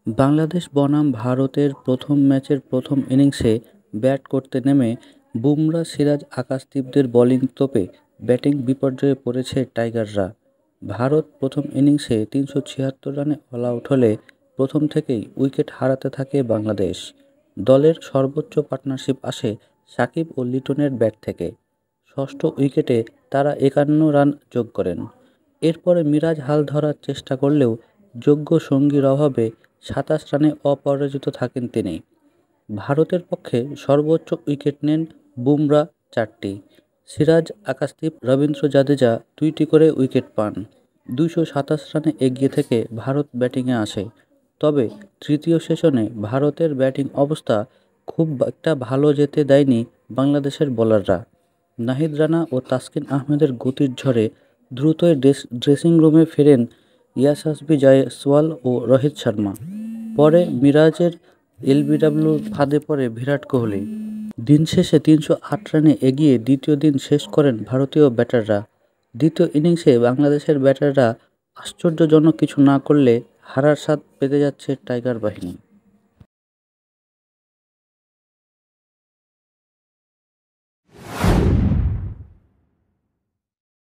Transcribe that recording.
বাংলাদেশ বনাম ভারতের প্রথম ম্যাচের প্রথম ইনিংসে ব্যাট করতে নেমে বুমরা সিরাজ আকাশদীপদের বোলিং তোপে ব্যাটিং বিপর্যয়ে পড়েছে টাইগাররা। ভারত প্রথম ইনিংসে ৩৭৬ রানে অল আউট হলে প্রথম থেকেই উইকেট হারাতে থাকে বাংলাদেশ। দলের সর্বোচ্চ পার্টনারশিপ আসে সাকিব ও লিটনের ব্যাট থেকে। ষষ্ঠ উইকেটে তারা ৫১ রান যোগ করেন। এরপরে মিরাজ হাল ধরার চেষ্টা করলেও যোগ্য সঙ্গীর অভাবে ২৭ রানে অপরাজিত থাকেন তিনি। ভারতের পক্ষে সর্বোচ্চ উইকেট নেন বুমরা ৪টি, সিরাজ, আকাশদীপ, রবীন্দ্র জাদেজা ২টি করে উইকেট পান। ২২৭ রানে এগিয়ে থেকে ভারত ব্যাটিংয়ে আসে। তবে তৃতীয় সেশনে ভারতের ব্যাটিং অবস্থা খুব একটা ভালো যেতে দেয়নি বাংলাদেশের বোলাররা। নাহিদ রানা ও তাসকিন আহমেদের গতির ঝড়ে দ্রুতই ড্রেসিং রুমে ফেরেন ইয়াশাসবি জয়সওয়াল ও রোহিত শর্মা। পরে মিরাজের এলবিডব্লিউর ফাঁদে পড়ে বিরাট কোহলি। দিন শেষে ৩০৮ রানে এগিয়ে দ্বিতীয় দিন শেষ করেন ভারতীয় ব্যাটাররা। দ্বিতীয় ইনিংসে বাংলাদেশের ব্যাটাররা আশ্চর্যজনক কিছু না করলে হারার স্বাদ পেতে যাচ্ছে টাইগার বাহিনী।